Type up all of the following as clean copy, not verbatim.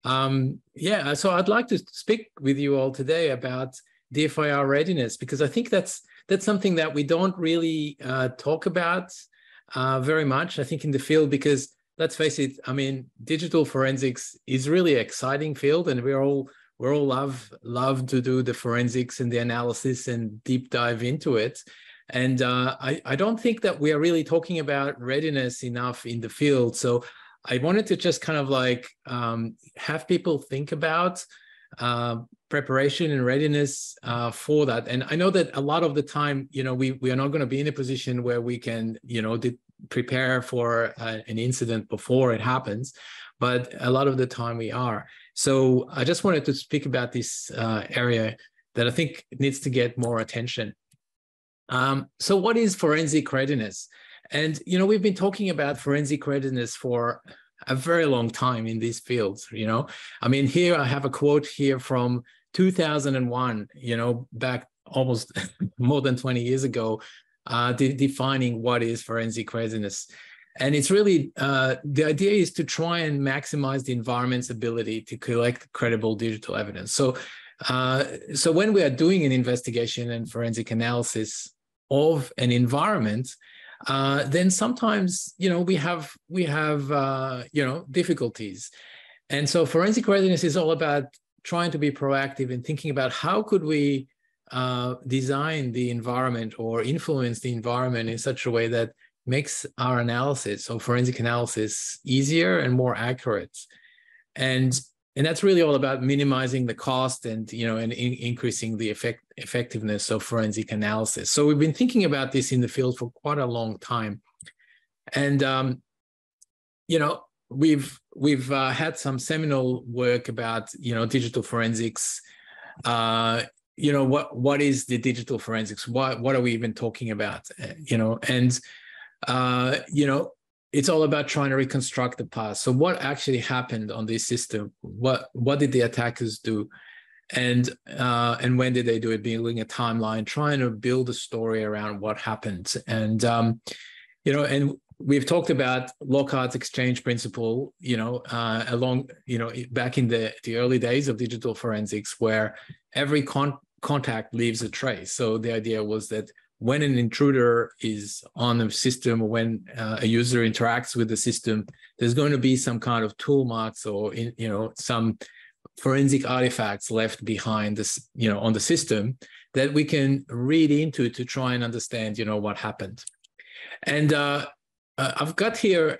Yeah, so I'd like to speak with you all today about DFIR readiness, because I think that's something that we don't really talk about very much, I think, in the field, because let's face it, I mean, digital forensics is really an exciting field, and we're all love to do the forensics and the analysis and deep dive into it. And I don't think that we are really talking about readiness enough in the field. So I wanted to just kind of like have people think about preparation and readiness for that. And I know that a lot of the time, you know, we are not going to be in a position where we can, you know, prepare for an incident before it happens, but a lot of the time we are. So I just wanted to speak about this area that I think needs to get more attention. So what is forensic readiness? And, you know, we've been talking about forensic readiness for a very long time in these fields, you know. I mean, here I have a quote here from 2001, you know, back almost more than 20 years ago, defining what is forensic readiness. And it's really, the idea is to try and maximize the environment's ability to collect credible digital evidence. So, so when we are doing an investigation and forensic analysis of an environment, then sometimes, you know, we have you know, difficulties. And so forensic readiness is all about trying to be proactive and thinking about how could we design the environment or influence the environment in such a way that makes our analysis, so forensic analysis, easier and more accurate. And that's really all about minimizing the cost and, you know, and increasing the effectiveness of forensic analysis. So we've been thinking about this in the field for quite a long time. And, you know, we've had some seminal work about, you know, digital forensics. You know, what is the digital forensics? What are we even talking about? You know, and, you know, it's all about trying to reconstruct the past. So what actually happened on this system? What did the attackers do? And when did they do it? Building a timeline, trying to build a story around what happened. And, you know, and we've talked about Lockhart's exchange principle, you know, along, you know, back in the early days of digital forensics, where every contact leaves a trace. So the idea was that when an intruder is on the system, or when a user interacts with the system, there's going to be some kind of tool marks or, you know, some forensic artifacts left behind this, you know, on the system that we can read into to try and understand, you know, what happened. And I've got here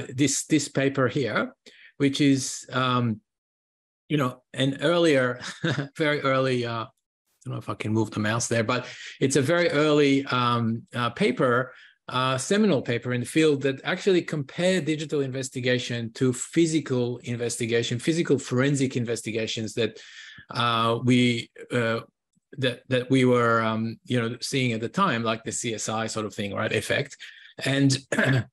this paper here, which is, you know, an earlier, very early, I don't know if I can move the mouse there, but it's a very early paper, seminal paper in the field that actually compared digital investigation to physical investigation, physical forensic investigations that we were you know, seeing at the time, like the CSI sort of thing, right? Effect. And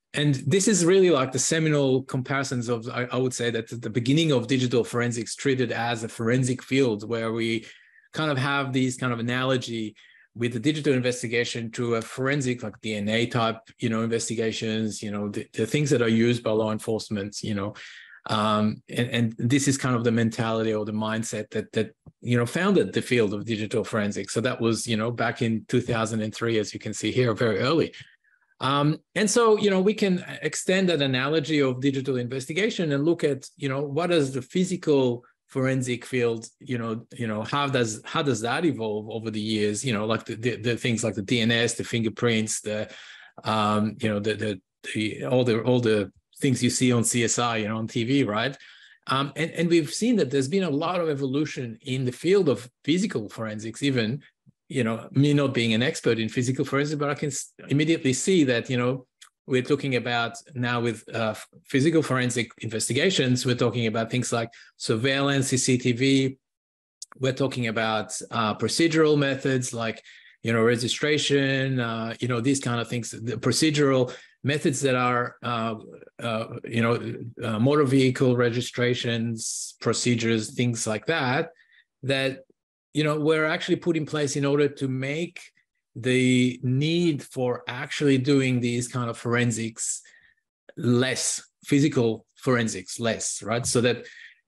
this is really like the seminal comparisons of, I would say, that the beginning of digital forensics treated as a forensic field, where we kind of have these kind of analogy with the digital investigation to a forensic, like DNA type, you know, investigations, you know, the things that are used by law enforcement, you know, and this is kind of the mentality or the mindset that you know, founded the field of digital forensics. So that was, you know, back in 2003, as you can see here, very early. And so, you know, we can extend that analogy of digital investigation and look at, you know, what does the physical forensic field, you know, how does that evolve over the years? You know, like the things like the DNS, the fingerprints, the you know, all the things you see on CSI, you know, on TV, right? And we've seen that there's been a lot of evolution in the field of physical forensics. Even, you know, me not being an expert in physical forensics, but I can immediately see that, you know, we're talking about now with physical forensic investigations, we're talking about things like surveillance, CCTV. We're talking about procedural methods like, you know, registration, you know, these kind of things, the procedural methods that are, you know, motor vehicle registrations, procedures, things like that, you know, were actually put in place in order to make the need for actually doing these kind of forensics less, physical forensics less, right? So that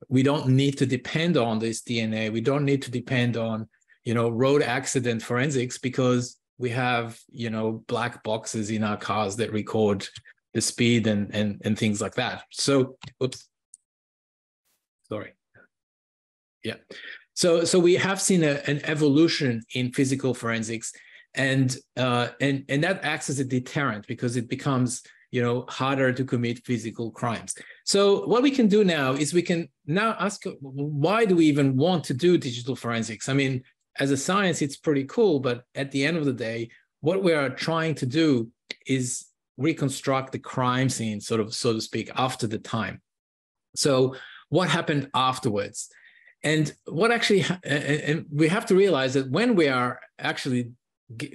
we don't need to depend on this DNA. We don't need to depend on, road accident forensics, because we have, black boxes in our cars that record the speed and things like that. So, oops, sorry. Yeah. So we have seen an evolution in physical forensics, and that acts as a deterrent, because it becomes, harder to commit physical crimes. So what we can do now is we can now ask, why do we even want to do digital forensics? I mean, as a science, it's pretty cool, but at the end of the day, what we are trying to do is reconstruct the crime scene, sort of, so to speak, after the time. So what happened afterwards? And what actually, and we have to realize that when we are actually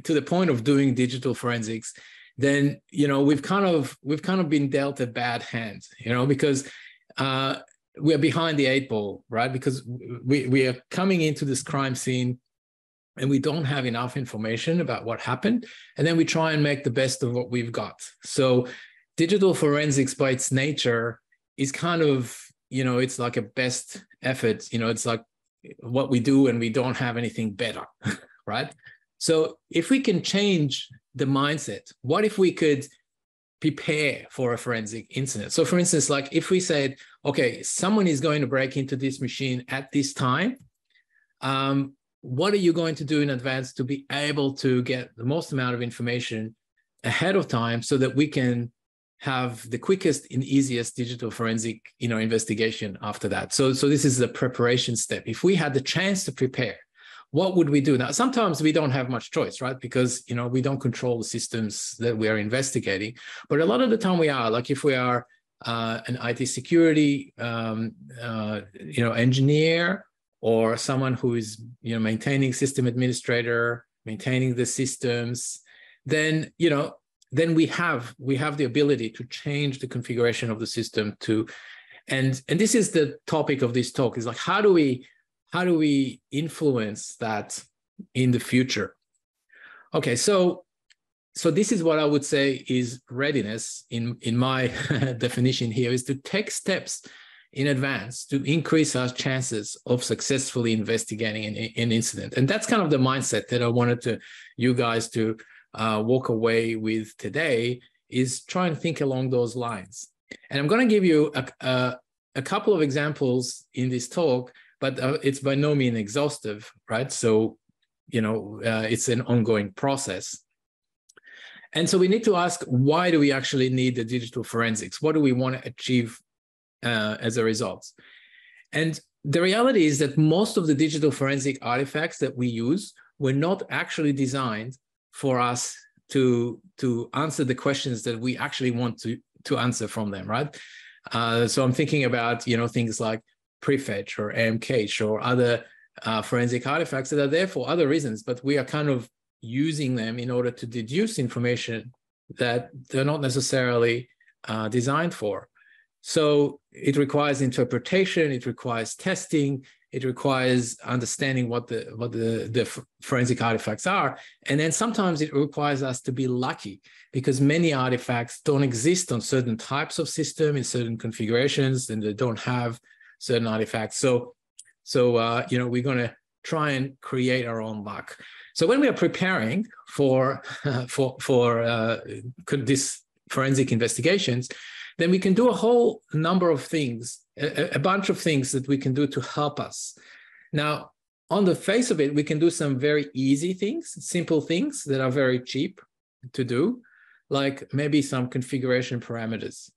to the point of doing digital forensics, then, we've kind of been dealt a bad hand, because we're behind the 8 ball, right? Because we are coming into this crime scene and we don't have enough information about what happened. And then we try and make the best of what we've got. So digital forensics by its nature is kind of, it's like a best effort, it's like what we do and we don't have anything better, right? So if we can change the mindset, what if we could prepare for a forensic incident? So for instance, like if we said, okay, someone is going to break into this machine at this time, what are you going to do in advance to be able to get the most amount of information ahead of time so that we can have the quickest and easiest digital forensic, investigation after that? So this is the preparation step. If we had the chance to prepare, what would we do? Now, sometimes we don't have much choice, right? Because, we don't control the systems that we are investigating. But a lot of the time we are, like if we are an IT security, engineer, or someone who is, maintaining system administrator, maintaining the systems, then, then we have the ability to change the configuration of the system and this is the topic of this talk, is like, how do we influence that in the future? Okay, so this is what I would say is readiness in my definition here, is to take steps in advance to increase our chances of successfully investigating an incident. And that's kind of the mindset that I wanted you guys to walk away with today, is try and think along those lines. And I'm going to give you a couple of examples in this talk, but it's by no means exhaustive, right? So, it's an ongoing process. And so we need to ask, why do we actually need the digital forensics? What do we want to achieve as a result? And the reality is that most of the digital forensic artifacts that we use were not actually designed for us to answer the questions that we actually want to answer from them, right? So I'm thinking about, things like prefetch or AMCache or other forensic artifacts that are there for other reasons, but we are kind of using them in order to deduce information that they're not necessarily designed for. So it requires interpretation, it requires testing, it requires understanding what the forensic artifacts are. And then sometimes it requires us to be lucky, because many artifacts don't exist on certain types of system in certain configurations, and they don't have certain artifacts. So we're going to try and create our own luck. So when we are preparing for this forensic investigations, then we can do a whole number of things, a bunch of things that we can do to help us. Now, on the face of it, we can do some very easy things, simple things that are very cheap to do, like maybe some configuration parameters.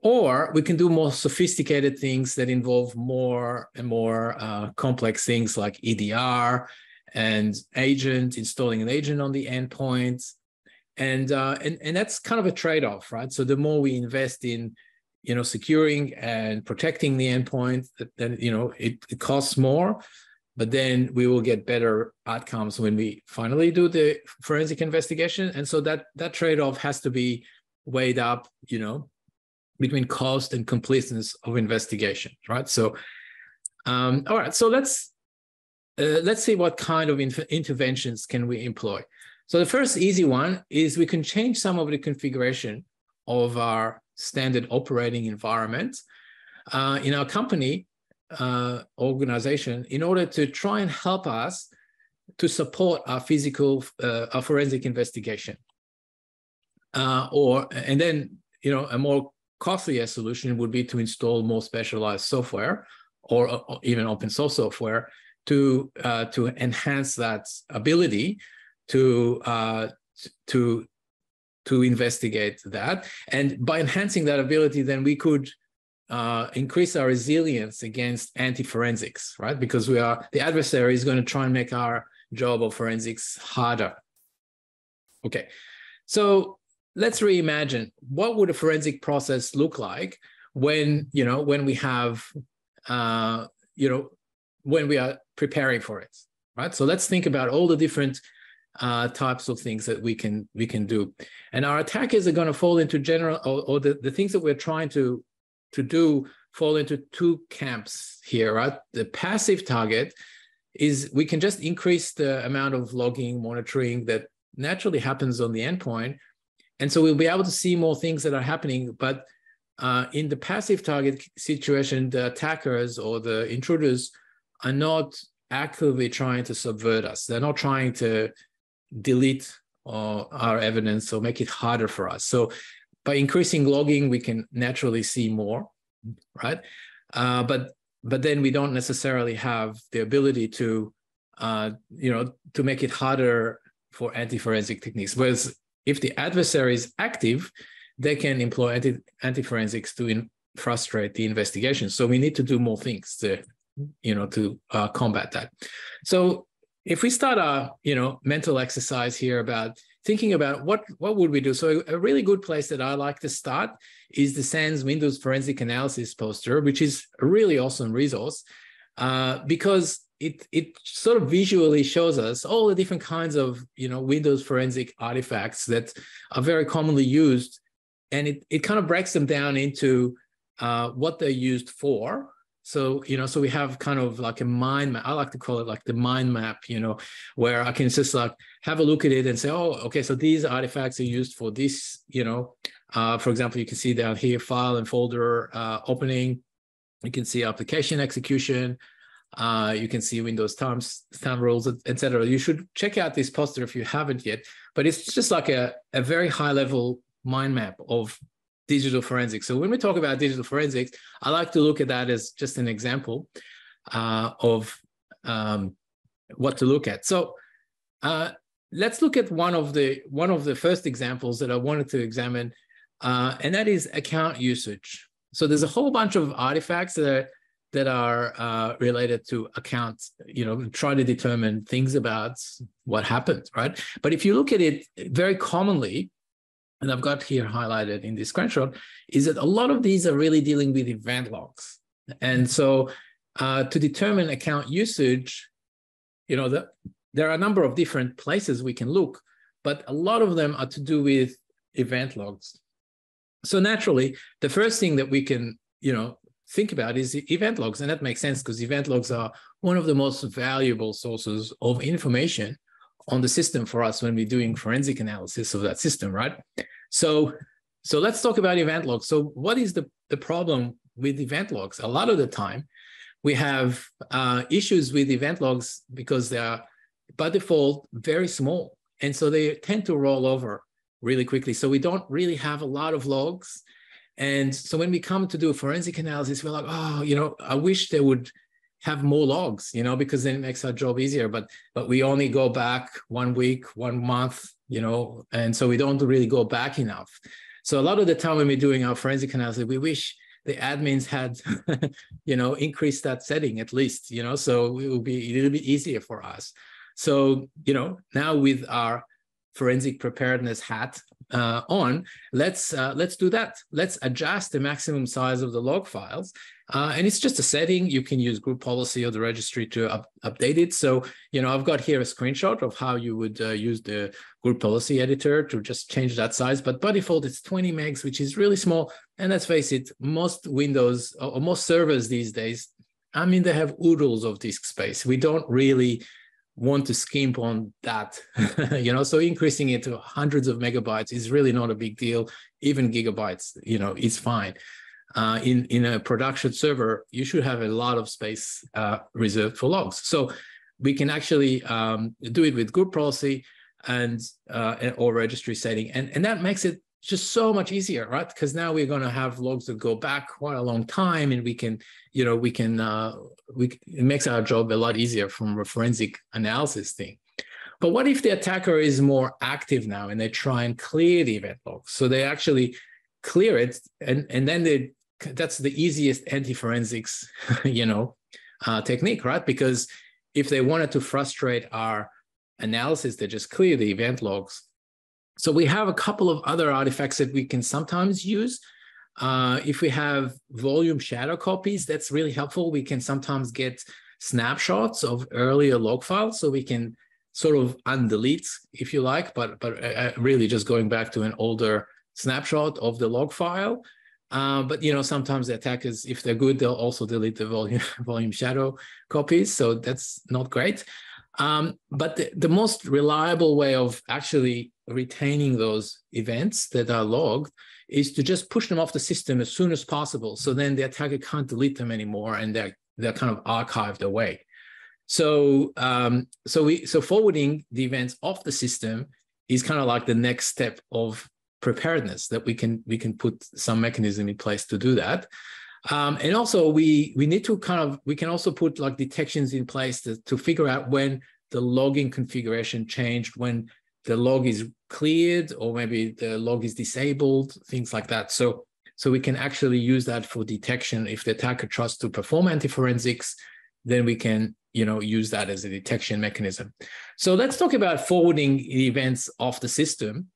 Or we can do more sophisticated things that involve more and more complex things like EDR and installing an agent on the endpoints. And that's kind of a trade-off, right? So the more we invest in, securing and protecting the endpoint, then, it costs more, but then we will get better outcomes when we finally do the forensic investigation. And so that trade-off has to be weighed up, between cost and completeness of investigation, right? So, all right, so let's see what kind of interventions can we employ. So the first easy one is we can change some of the configuration of our standard operating environment. In our company, organization in order to try and help us to support our our forensic investigation. And then, a more costlier solution would be to install more specialized software or even open source software to enhance that ability to investigate that. And by enhancing that ability, then we could increase our resilience against anti-forensics, right? Because the adversary is going to try and make our job of forensics harder. Okay, so let's reimagine what would a forensic process look like when we have when we are preparing for it, right? So let's think about all the different types of things that we can do, and our attackers are going to fall into general, or the things that we're trying to do fall into two camps here, right? The passive target is we can just increase the amount of logging, monitoring that naturally happens on the endpoint, and so we'll be able to see more things that are happening. But in the passive target situation, the attackers or the intruders are not actively trying to subvert us. They're not trying to delete our evidence or make it harder for us. So by increasing logging, we can naturally see more, right? But then we don't necessarily have the ability to make it harder for anti-forensic techniques. Whereas if the adversary is active, they can employ anti-forensics to frustrate the investigation. So we need to do more things to combat that. So if we start our mental exercise here about thinking about what would we do. So a really good place that I like to start is the SANS Windows Forensic Analysis poster, which is a really awesome resource because it sort of visually shows us all the different kinds of Windows forensic artifacts that are very commonly used, and it kind of breaks them down into what they're used for. So, so we have kind of like a mind map. I like to call it like the mind map, where I can just like have a look at it and say, oh, okay, so these artifacts are used for this, for example, you can see down here, file and folder opening. You can see application execution. You can see Windows time rules, etc. You should check out this poster if you haven't yet, but it's just like a very high level mind map of digital forensics. So when we talk about digital forensics, I like to look at that as just an example of what to look at. So let's look at one of the first examples that I wanted to examine, and that is account usage. So there's a whole bunch of artifacts that are related to accounts, try to determine things about what happened, right? But if you look at it very commonly, and I've got here highlighted in this screenshot, is that a lot of these are really dealing with event logs. And so to determine account usage, there are a number of different places we can look, but a lot of them are to do with event logs. So naturally, the first thing that we can, think about is event logs. And that makes sense because event logs are one of the most valuable sources of information on the system for us when we're doing forensic analysis of that system, right? So let's talk about event logs. So what is the problem with event logs? A lot of the time, we have issues with event logs because they are, by default, very small. And so they tend to roll over really quickly. So we don't really have a lot of logs. And so when we come to do a forensic analysis, we're like, oh, I wish they would have more logs, because then it makes our job easier. But we only go back 1 week, 1 month, and so we don't really go back enough. So a lot of the time when we're doing our forensic analysis, we wish the admins had, increased that setting at least, so it'll be a little bit easier for us. So, now with our forensic preparedness hat on, let's do that. Let's adjust the maximum size of the log files. And it's just a setting. You can use group policy or the registry to update it. So, I've got here a screenshot of how you would use the group policy editor to just change that size. But by default, it's 20 megs, which is really small. And let's face it, most Windows or most servers these days, they have oodles of disk space. We don't really want to skimp on that, so increasing it to hundreds of megabytes is really not a big deal. Even gigabytes, it's fine. in a production server, you should have a lot of space reserved for logs. So we can actually do it with group policy and or registry setting, and that makes it just so much easier, right? Because now we're going to have logs that go back quite a long time, and we can, it makes our job a lot easier from a forensic analysis thing. But what if the attacker is more active now and they try and clear the event logs? So they actually clear it, and then that's the easiest anti-forensics, technique, right? Because if they wanted to frustrate our analysis, they just clear the event logs. So we have a couple of other artifacts that we can sometimes use. If we have volume shadow copies, that's really helpful. We can sometimes get snapshots of earlier log files, so we can sort of undelete, if you like, but really just going back to an older snapshot of the log file. But sometimes the attackers, if they're good, they'll also delete the volume shadow copies. So that's not great. But the most reliable way of actually retaining those events that are logged is to just push them off the system as soon as possible. So then the attacker can't delete them anymore, and they're kind of archived away. So forwarding the events off the system is kind of like the next step of preparedness, that we can put some mechanism in place to do that. And also we need to we can also put like detections in place to figure out when the logging configuration changed, when the log is cleared, or maybe the log is disabled, things like that. So we can actually use that for detection. If the attacker tries to perform anti-forensics, then we can use that as a detection mechanism. So let's talk about forwarding events off the system.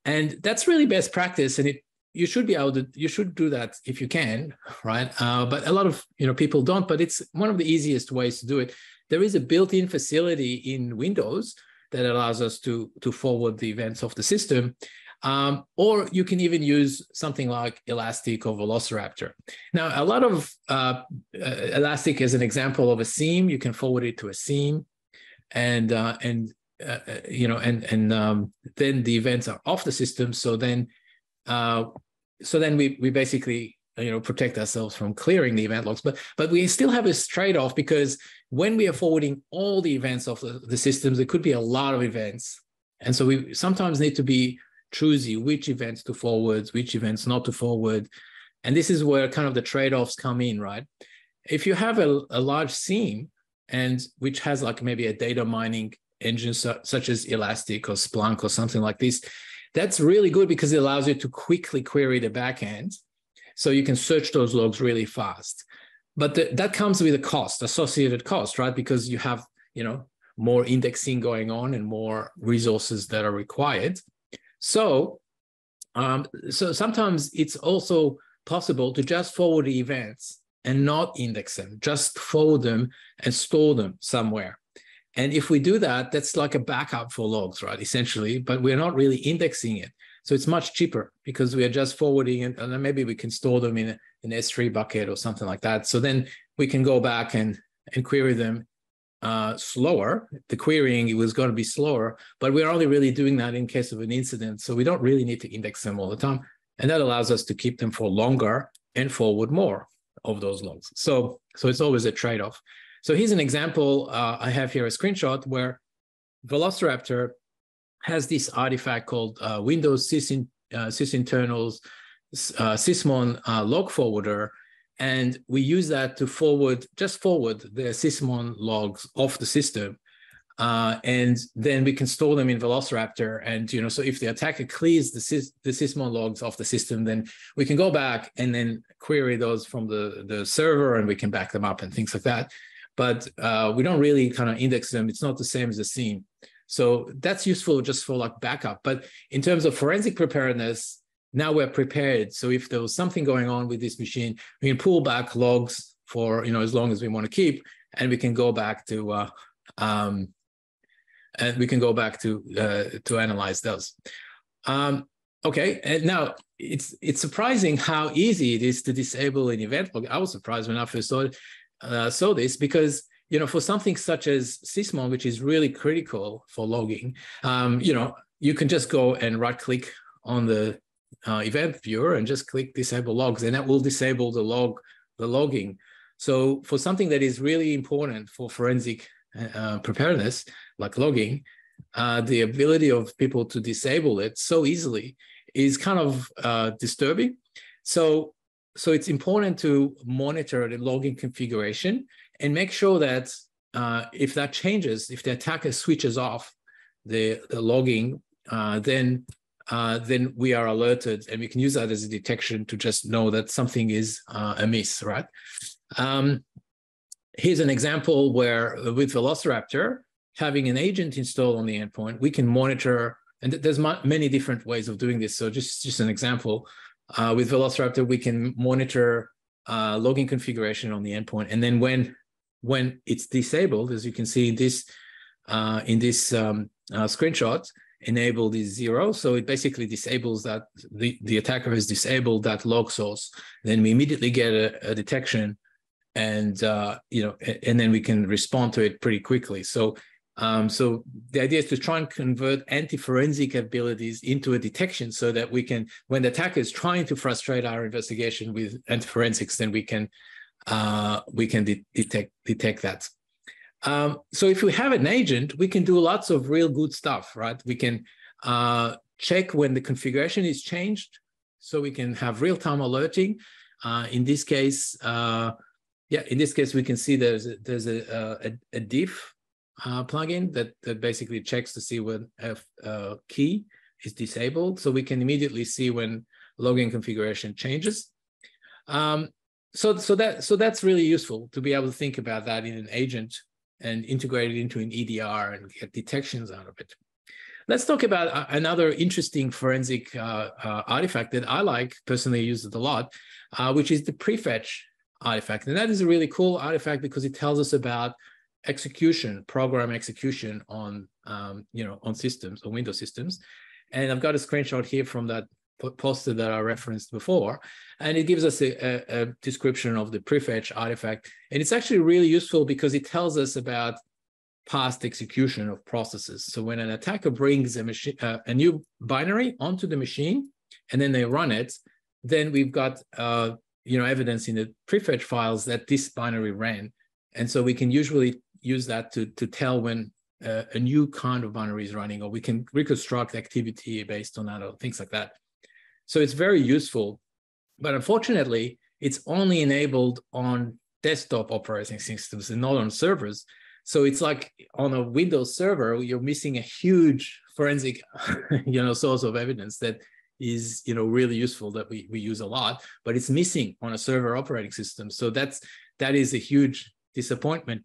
And that's really best practice, and you should do that if you can, right? But a lot of people don't, but it's one of the easiest ways to do it. There is a built-in facility in Windows that allows us to forward the events off the system. Or you can even use something like Elastic or Velociraptor. Now, a lot of Elastic is an example of a seam. You can forward it to a seam, and then the events are off the system. So then we basically protect ourselves from clearing the event logs. But we still have this trade-off, because when we are forwarding all the events off the systems, there could be a lot of events, and so we sometimes need to be choosy which events to forward, which events not to forward. And this is where kind of the trade-offs come in, right? If you have a large seam, and which has like maybe a data mining engine such as Elastic or Splunk or something like this, that's really good because it allows you to quickly query the backend, so you can search those logs really fast. But that comes with a associated cost, right? Because you have more indexing going on and more resources that are required. So sometimes it's also possible to just forward the events and not index them, just forward them and store them somewhere. And if we do that, that's like a backup for logs, right, essentially, but we're not really indexing it. So it's much cheaper because we are just forwarding it, and then maybe we can store them in an S3 bucket or something like that. So then we can go back and query them slower. The querying was going to be slower, but we're only really doing that in case of an incident. So we don't really need to index them all the time. And that allows us to keep them for longer and forward more of those logs. So it's always a trade-off. So here's an example. I have here a screenshot where Velociraptor has this artifact called Windows sysinternals sysmon log forwarder. And we use that to just forward the sysmon logs off the system. And then we can store them in Velociraptor. And, so if the attacker clears the sysmon logs off the system, then we can go back and then query those from the server, and we can back them up and things like that. But we don't really kind of index them. It's not the same as a seam. So that's useful just for like backup. But in terms of forensic preparedness, now we're prepared. So if there was something going on with this machine, we can pull back logs for as long as we want to keep, and we can go back to to analyze those. Okay, and now it's surprising how easy it is to disable an event log. I was surprised when I first saw this, because for something such as sysmon, which is really critical for logging, you can just go and right-click on the event viewer and just click disable logs, and that will disable the logging. So for something that is really important for forensic preparedness, like logging, the ability of people to disable it so easily is kind of disturbing. So it's important to monitor the logging configuration and make sure that if that changes, if the attacker switches off the logging, then we are alerted, and we can use that as a detection to just know that something is amiss, right? Here's an example where with Velociraptor, having an agent installed on the endpoint, we can monitor, and there's many different ways of doing this. So just an example, with Velociraptor, we can monitor logging configuration on the endpoint. And then when it's disabled, as you can see in this screenshot, enabled is 0. So it basically disables that, the attacker has disabled that log source. Then we immediately get a detection, and and then we can respond to it pretty quickly. So the idea is to try and convert anti-forensic abilities into a detection, so that we can, when the attacker is trying to frustrate our investigation with anti-forensics, then we can detect that. So if we have an agent, we can do lots of real good stuff, right? We can check when the configuration is changed, so we can have real-time alerting. In this case, we can see there's a diff plugin that basically checks to see when a key is disabled, so we can immediately see when logging configuration changes. So that's really useful to be able to think about that in an agent and integrate it into an EDR and get detections out of it. Let's talk about another interesting forensic artifact that I like, personally use it a lot, which is the prefetch artifact. And that is a really cool artifact because it tells us about execution, program execution on on systems, on Windows systems. And I've got a screenshot here from that poster that I referenced before, and it gives us a description of the prefetch artifact. And it's actually really useful because it tells us about past execution of processes. So when an attacker brings a new binary onto the machine and then they run it, then we've got evidence in the prefetch files that this binary ran. And so we can usually use that to tell when a new kind of binary is running, or we can reconstruct activity based on that, or things like that. So it's very useful, but unfortunately, it's only enabled on desktop operating systems and not on servers. So it's like on a Windows server, you're missing a huge forensic, source of evidence that is, really useful, that we use a lot, but it's missing on a server operating system. So that is a huge disappointment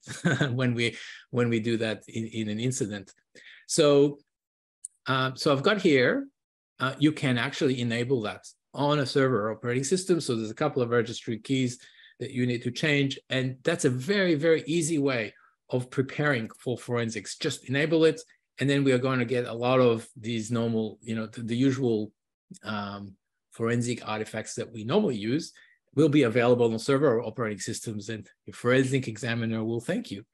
when we do that in an incident. So I've got here. You can actually enable that on a server operating system. So there's a couple of registry keys that you need to change. And that's a very, very easy way of preparing for forensics. Just enable it. And then we are going to get a lot of these normal, the usual forensic artifacts that we normally use will be available on server operating systems. And your forensic examiner will thank you.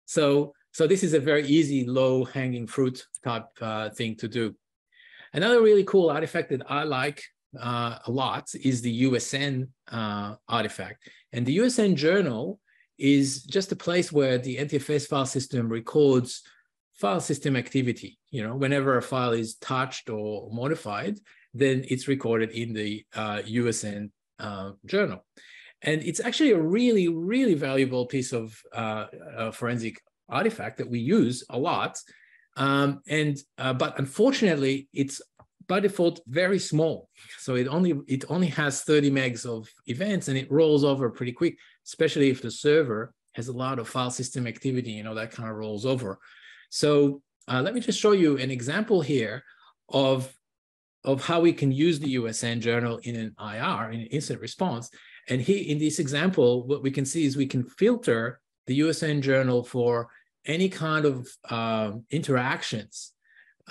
So this is a very easy, low-hanging fruit type thing to do. Another really cool artifact that I like a lot is the USN artifact. And the USN journal is just a place where the NTFS file system records file system activity. Whenever a file is touched or modified, then it's recorded in the USN journal. And it's actually a really, really valuable piece of forensic artifact that we use a lot. But unfortunately, it's by default very small. So it only has 30 megs of events, and it rolls over pretty quick, especially if the server has a lot of file system activity, that kind of rolls over. So let me just show you an example here of how we can use the USN journal in an IR, in an incident response. And here in this example, what we can see is we can filter the USN journal for any kind of interactions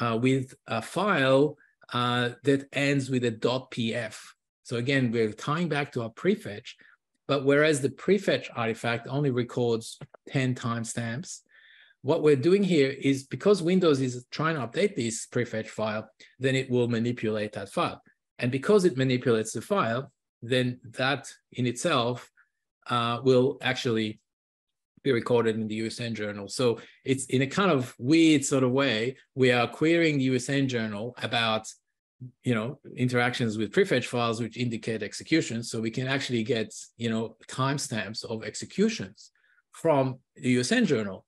with a file that ends with a .pf. So again, we're tying back to our prefetch, but whereas the prefetch artifact only records 10 timestamps, what we're doing here is, because Windows is trying to update this prefetch file, then it will manipulate that file. And because it manipulates the file, then that in itself will actually be recorded in the USN journal. So it's in a kind of weird sort of way, we are querying the USN journal about, you know, interactions with prefetch files which indicate executions. So we can actually get, you know, timestamps of executions from the USN journal.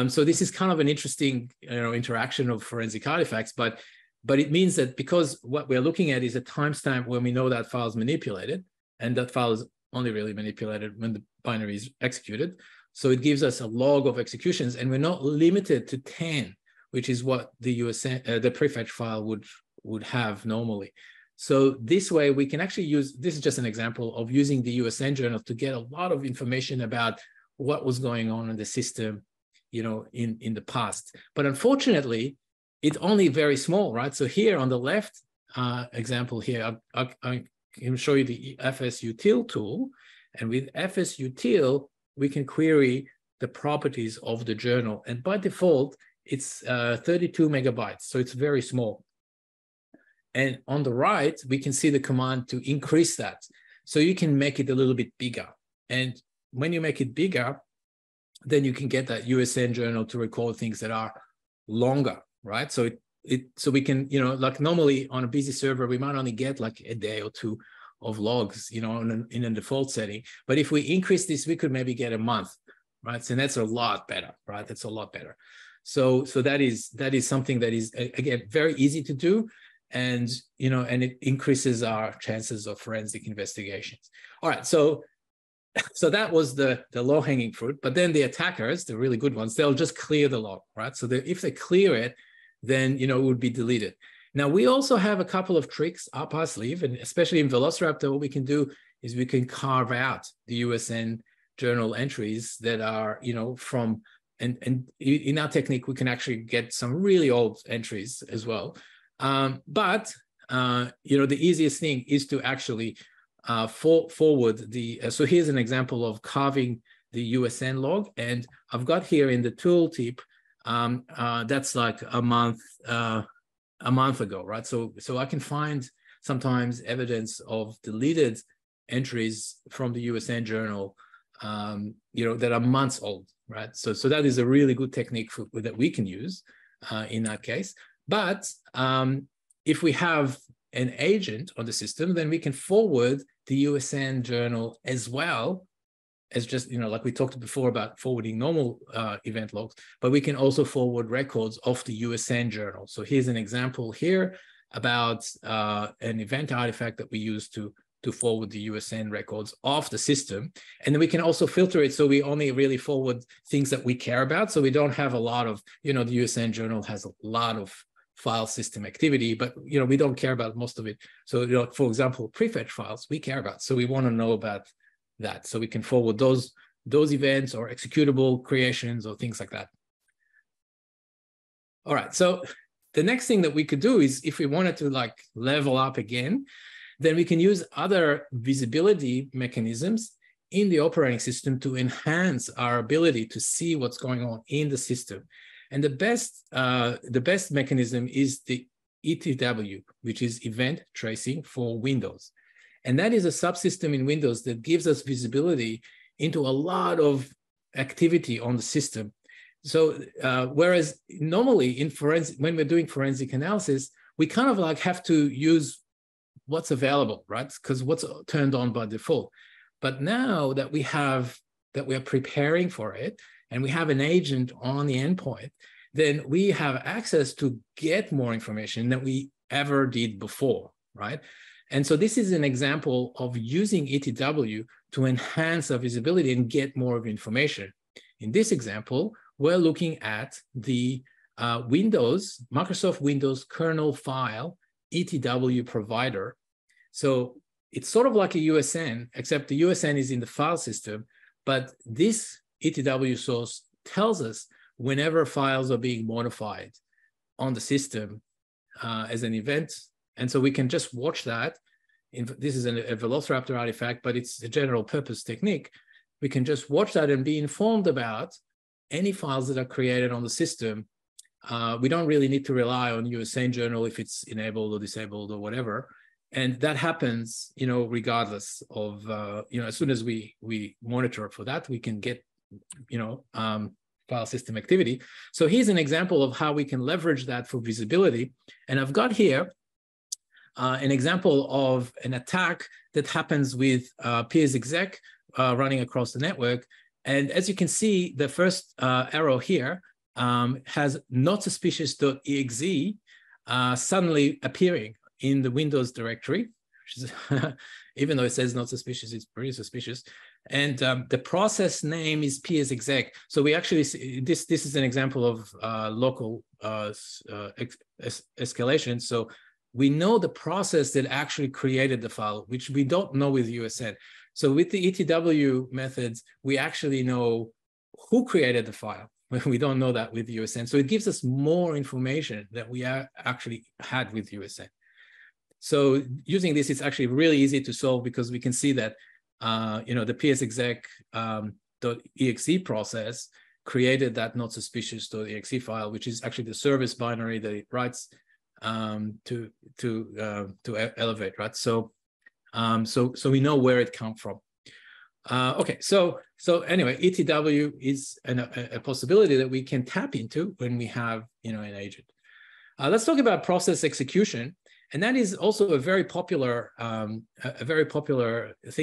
So this is kind of an interesting, you know, interaction of forensic artifacts, but it means that because what we're looking at is a timestamp when we know that file is manipulated, and that file is only really manipulated when the binary is executed. So it gives us a log of executions, and we're not limited to 10, which is what the USN, the prefetch file would have normally. So this way we can actually use, this is just an example of using the USN journal to get a lot of information about what was going on in the system, you know, in the past. But unfortunately, it's only very small, right? So here on the left example here, I can show you the FSUtil tool. And with FSUtil, we can query the properties of the journal. And by default, it's 32 megabytes. So it's very small. And on the right, we can see the command to increase that. So you can make it a little bit bigger. And when you make it bigger, then you can get that USN journal to record things that are longer, right? So so we can, you know, like normally on a busy server, we might only get like a day or two of logs, you know, in a default setting. But if we increase this, we could maybe get a month, right? So that's a lot better, right? That's a lot better. So that is something that is, again, very easy to do. And, you know, and it increases our chances of forensic investigations. All right, so that was the low-hanging fruit. But then the attackers, the really good ones, they'll just clear the log, right? So if they clear it, then, you know, it would be deleted. Now, we also have a couple of tricks up our sleeve, and especially in Velociraptor, what we can do is we can carve out the USN journal entries that are, you know, from, and in our technique, we can actually get some really old entries as well. But you know, the easiest thing is to actually forward the, so here's an example of carving the USN log. And I've got here in the tooltip, that's like a month ago, right? So I can find sometimes evidence of deleted entries from the USN journal, you know, that are months old, right? So that is a really good technique that we can use in that case. But if we have an agent on the system, then we can forward the USN journal as well as just, you know, like we talked before about forwarding normal event logs, but we can also forward records of the USN journal. So here's an example here about an event artifact that we use to forward the USN records off the system. And then we can also filter it so we only really forward things that we care about. So we don't have a lot of, you know, the USN journal has a lot of file system activity, but, you know, we don't care about most of it. So, you know, for example, prefetch files we care about. So we want to know about that. So we can forward those events or executable creations or things like that. All right. So the next thing that we could do is, if we wanted to like level up again, then we can use other visibility mechanisms in the operating system to enhance our ability to see what's going on in the system. And the best mechanism is the ETW, which is event tracing for Windows. And that is a subsystem in Windows that gives us visibility into a lot of activity on the system. So whereas normally in forensic, when we're doing forensic analysis, we kind of like have to use what's available, right? Because what's turned on by default. But now that we are preparing for it, and we have an agent on the endpoint, then we have access to get more information than we ever did before, right? And so this is an example of using ETW to enhance our visibility and get more of information. In this example, we're looking at the Microsoft Windows kernel file ETW provider. So it's sort of like a USN, except the USN is in the file system, but this ETW source tells us whenever files are being modified on the system as an event. And so we can just watch that. This is a Velociraptor artifact, but it's a general purpose technique. We can just watch that and be informed about any files that are created on the system, we don't really need to rely on USAIN journal if it's enabled or disabled or whatever. And that happens, regardless of, as soon as we monitor for that, we can get, file system activity. So here's an example of how we can leverage that for visibility. And I've got here an example of an attack that happens with peers exec running across the network. And as you can see, the first arrow here has not suspicious.exe suddenly appearing in the Windows directory, which is, even though it says not suspicious, it's pretty suspicious. And the process name is peers exec. So we actually see, this is an example of local escalation. So we know the process that actually created the file, which we don't know with USN. So with the ETW methods, we actually know who created the file. We don't know that with USN. So it gives us more information that we actually had with USN. So using this, it's actually really easy to solve because we can see that, the psexec.exe process created that not suspicious.exe file, which is actually the service binary that it writes to elevate, right? So we know where it comes from. Okay, so anyway, ETW is a possibility that we can tap into when we have an agent. Let's talk about process execution, and that is also a very popular thing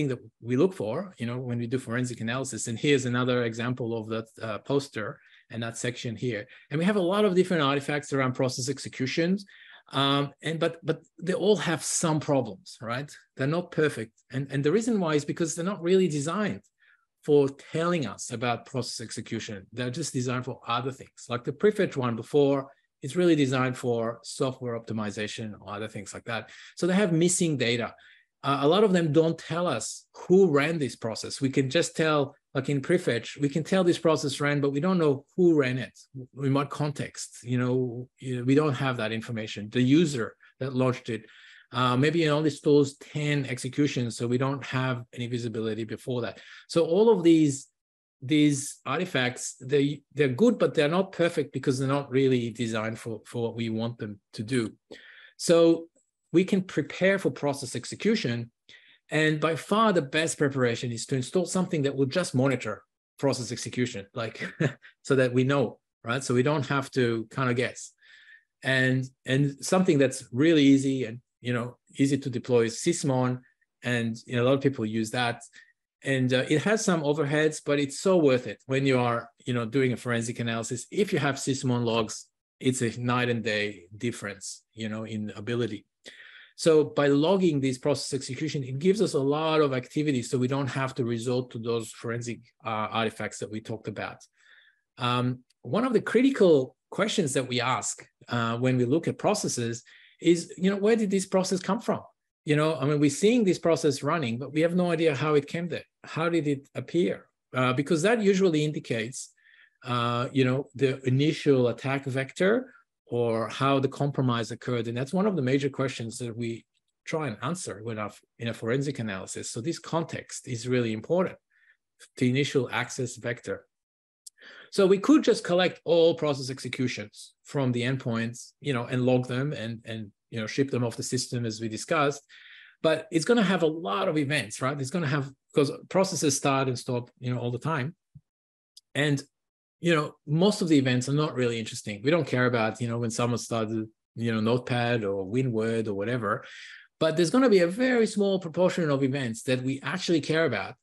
that we look for, when we do forensic analysis. And here's another example of that poster and that section here. And we have a lot of different artifacts around process executions. But they all have some problems, right? They're not perfect. And the reason why is because they're not really designed for telling us about process execution. They're just designed for other things. Like the prefetch one before, it's really designed for software optimization or other things like that. So they have missing data. A lot of them don't tell us who ran this process. We can just tell, like in prefetch, we can tell this process ran, but we don't know who ran it, in what context. We don't have that information. The user that launched it, maybe it only stores 10 executions, so we don't have any visibility before that. So all of these artifacts, they're good, but they're not perfect because they're not really designed for what we want them to do. So we can prepare for process execution. And by far the best preparation is to install something that will just monitor process execution, like so that we know, right? So we don't have to kind of guess. And something that's really easy and easy to deploy is Sysmon, and a lot of people use that. And it has some overheads, but it's so worth it when you are doing a forensic analysis. If you have Sysmon logs, it's a night and day difference, in ability. So by logging these process execution, it gives us a lot of activity, so we don't have to resort to those forensic artifacts that we talked about. One of the critical questions that we ask when we look at processes is, where did this process come from? We're seeing this process running, but we have no idea how it came there. How did it appear? Because that usually indicates, the initial attack vector, or how the compromise occurred. And that's one of the major questions that we try and answer in a forensic analysis. So this context is really important, the initial access vector. So we could just collect all process executions from the endpoints, and log them and ship them off the system as we discussed. But it's going to have a lot of events, right? It's going to have, because processes start and stop, all the time. And most of the events are not really interesting. We don't care about, when someone started, Notepad or WinWord or whatever, but there's going to be a very small proportion of events that we actually care about,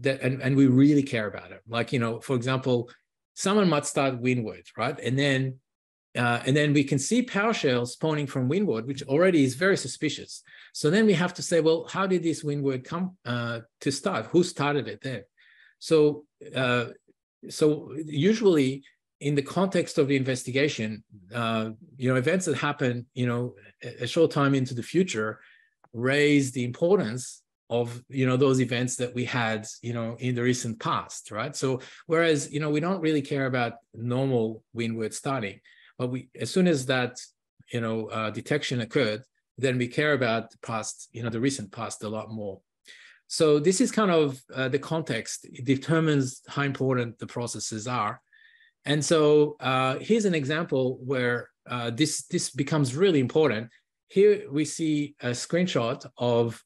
and we really care about it. Like, for example, someone might start WinWord, right? And then we can see PowerShell spawning from WinWord, which already is very suspicious. So then we have to say, well, how did this WinWord come to start? Who started it there? So usually in the context of the investigation, events that happen, a short time into the future raise the importance of, those events that we had, in the recent past, right? So whereas, we don't really care about normal WinWord starting, but as soon as that, detection occurred, then we care about the past, the recent past a lot more. So this is kind of the context. It determines how important the processes are. And so here's an example where this becomes really important. Here we see a screenshot of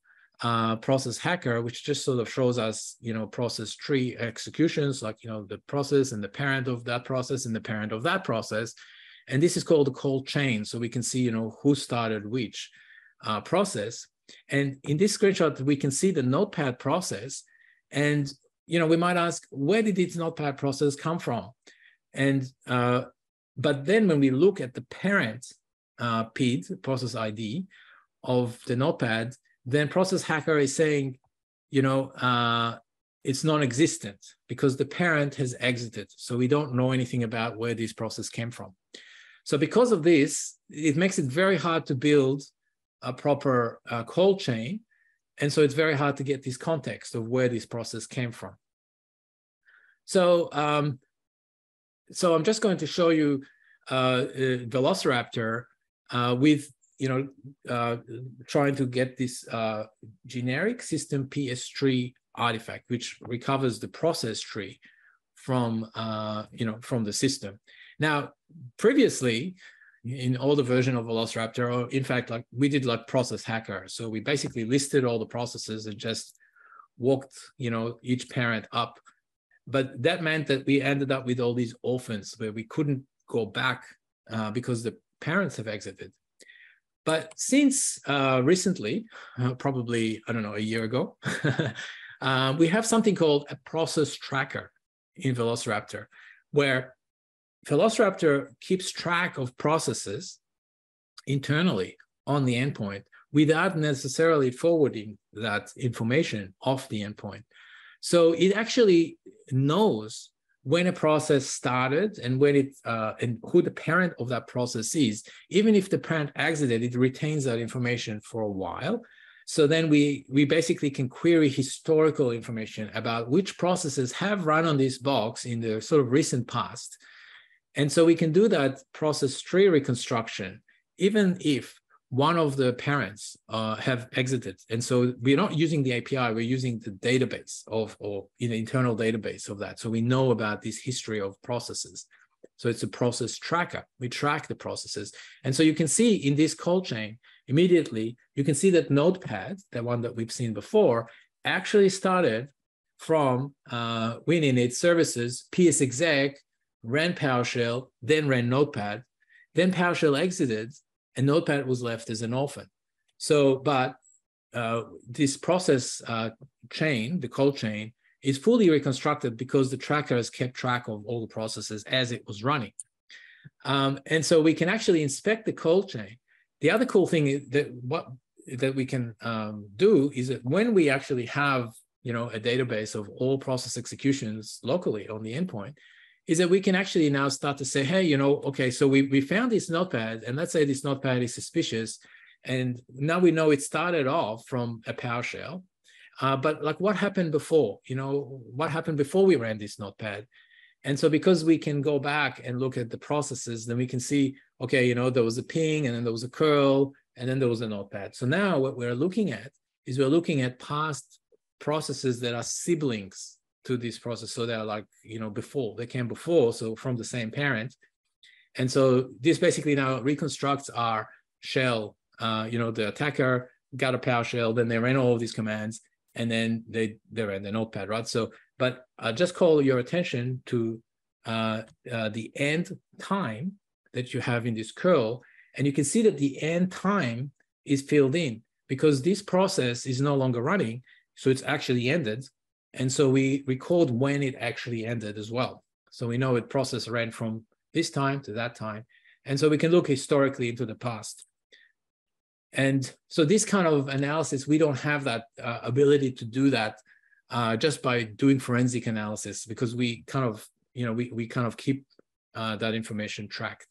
process hacker, which just sort of shows us, process tree executions, like, the process and the parent of that process and the parent of that process. And this is called the call chain. So we can see, who started which process. And in this screenshot, we can see the Notepad process. And, we might ask, where did this Notepad process come from? And, but then when we look at the parent PID, process ID of the Notepad, then process hacker is saying, it's non-existent because the parent has exited. So we don't know anything about where this process came from. So because of this, it makes it very hard to build a proper call chain. And so it's very hard to get this context of where this process came from. So, so I'm just going to show you Velociraptor with, trying to get this generic system PS tree artifact, which recovers the process tree from, from the system. Now, previously, in older version of Velociraptor, or in fact, like we did like process hacker. So we basically listed all the processes and just walked, each parent up. But that meant that we ended up with all these orphans where we couldn't go back because the parents have exited. But since recently, probably, I don't know, a year ago, we have something called a process tracker in Velociraptor, where Velociraptor keeps track of processes internally on the endpoint without necessarily forwarding that information off the endpoint. So it actually knows when a process started and when it and who the parent of that process is. Even if the parent exited, it retains that information for a while. So then we basically can query historical information about which processes have run on this box in the sort of recent past. And so we can do that process tree reconstruction, even if one of the parents have exited. And so we're not using the API, we're using the database or internal database of that. So we know about this history of processes. So it's a process tracker. We track the processes. And so you can see in this call chain, immediately, you can see that Notepad, the one that we've seen before, actually started from when in its services, PSExec, ran PowerShell, then ran Notepad, then PowerShell exited, and Notepad was left as an orphan. So, but this process chain, the call chain, is fully reconstructed because the tracker has kept track of all the processes as it was running. And so we can actually inspect the call chain. The other cool thing is that we can do is that when we actually have, a database of all process executions locally on the endpoint, is that we can actually now start to say, hey, okay, so we found this Notepad, and let's say this Notepad is suspicious, and now we know it started off from a PowerShell, but like what happened before? What happened before we ran this Notepad? And so because we can go back and look at the processes, then we can see, okay, there was a ping, and then there was a curl, and then there was a Notepad. So now what we're looking at is we're looking at past processes that are siblings to this process. So they're like, before, they came before, so from the same parent. And so this basically now reconstructs our shell. The attacker got a PowerShell, then they ran all of these commands, and then they ran the Notepad, right? So, but just call your attention to the end time that you have in this curl, and you can see that the end time is filled in because this process is no longer running, so it's actually ended. And so we record when it actually ended as well. So we know it process ran from this time to that time. And so we can look historically into the past. And so this kind of analysis, we don't have that ability to do that just by doing forensic analysis, because we kind of, we kind of keep that information tracked.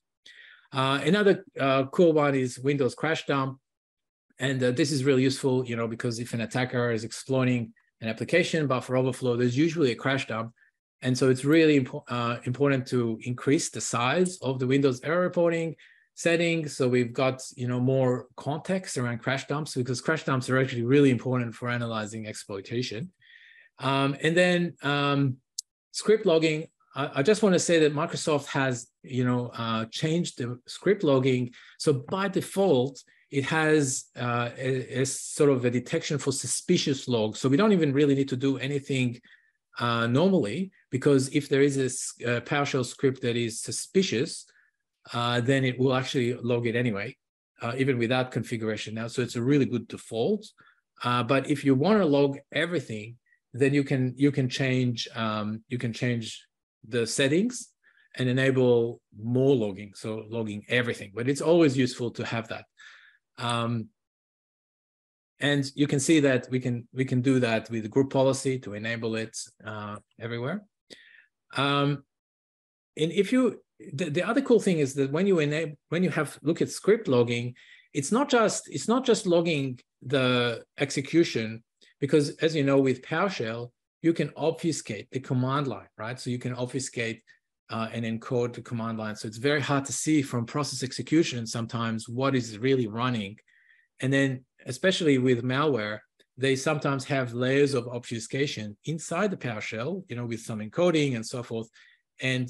Another cool one is Windows crash dump. And this is really useful, because if an attacker is exploiting an application buffer overflow, there's usually a crash dump. And so it's really important to increase the size of the Windows error reporting settings. So we've got, more context around crash dumps, because crash dumps are actually really important for analyzing exploitation. And then script logging, I just want to say that Microsoft has, changed the script logging. So by default, it has a sort of a detection for suspicious logs. So we don't even really need to do anything normally, because if there is a PowerShell script that is suspicious, then it will actually log it anyway, even without configuration now. So it's a really good default. But if you want to log everything, then you can change the settings and enable more logging, so logging everything. But it's always useful to have that. And you can see that we can do that with the group policy to enable it everywhere. And if you, the other cool thing is that when you look at script logging, it's not just logging the execution, because as you know, with PowerShell, you can obfuscate the command line, right? So you can obfuscate and encode the command line. So it's very hard to see from process execution sometimes what is really running. And then, especially with malware, they sometimes have layers of obfuscation inside the PowerShell, with some encoding and so forth. And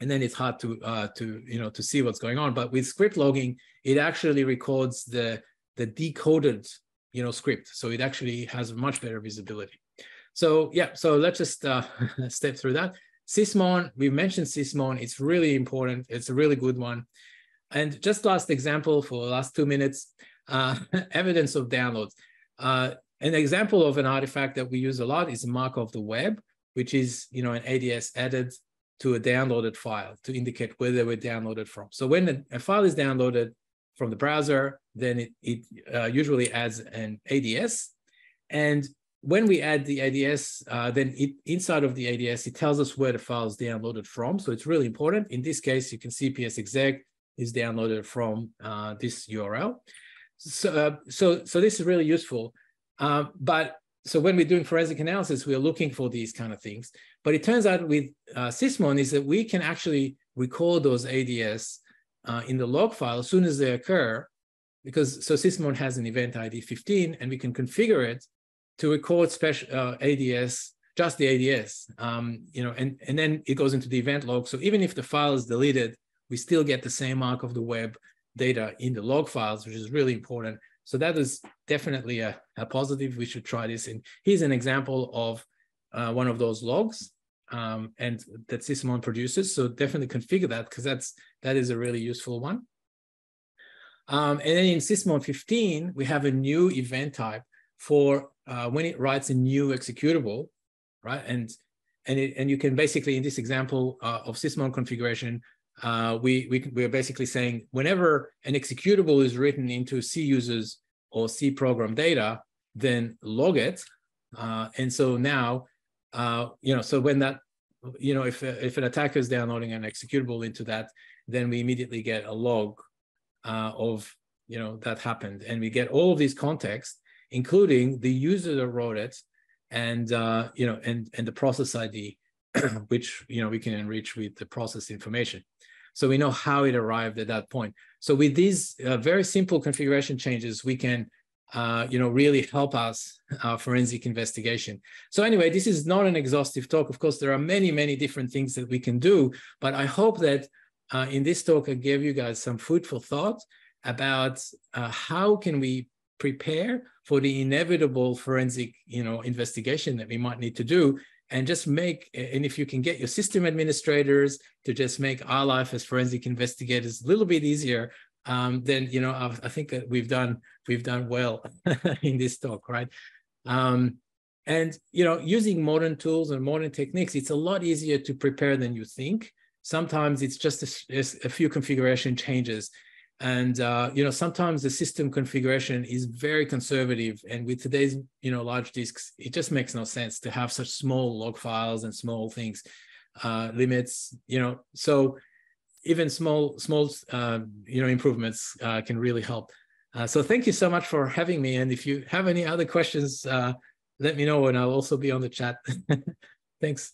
then it's hard to see what's going on. But with script logging, it actually records the decoded, script. So it actually has much better visibility. So yeah, so let's just step through that. Sysmon, we mentioned Sysmon. It's really important. It's a really good one. And just last example for the last 2 minutes, evidence of downloads. An example of an artifact that we use a lot is mark of the web, which is an ADS added to a downloaded file to indicate where they were downloaded from. So when a file is downloaded from the browser, then it usually adds an ADS. And when we add the ADS, then inside of the ADS, it tells us where the file is downloaded from. So it's really important. In this case, you can see PSExec is downloaded from this URL. So this is really useful. But so when we're doing forensic analysis, we're looking for these kind of things. But it turns out with Sysmon is that we can actually record those ADS in the log file as soon as they occur, because Sysmon has an event ID 15, and we can configure it to record special ADS, just the ADS, and then it goes into the event log. So even if the file is deleted, we still get the same mark of the web data in the log files, which is really important. So that is definitely a positive. We should try this. And here's an example of one of those logs and that Sysmon produces. So definitely configure that, because that is a really useful one. And then in Sysmon 15, we have a new event type for when it writes a new executable, right? And you can basically, in this example of Sysmon configuration, we're basically saying whenever an executable is written into C users or C program data, then log it. And so now, so when that, if an attacker is downloading an executable into that, then we immediately get a log of, that happened. And we get all of these context, including the user that wrote it and, and the process ID, which, we can enrich with the process information. So we know how it arrived at that point. So with these very simple configuration changes, we can, really help us forensic investigation. So anyway, this is not an exhaustive talk. Of course, there are many, many different things that we can do, but I hope that in this talk, I gave you guys some food for thought about how can we prepare for the inevitable forensic, investigation that we might need to do. And just and if you can get your system administrators to just make our life as forensic investigators a little bit easier, then I think that we've done well in this talk, right? And using modern tools and modern techniques, it's a lot easier to prepare than you think. Sometimes it's just a few configuration changes. And, sometimes the system configuration is very conservative. And with today's, large disks, it just makes no sense to have such small log files and small things, limits, so even small, improvements can really help. So thank you so much for having me. And if you have any other questions, let me know, and I'll also be on the chat. Thanks.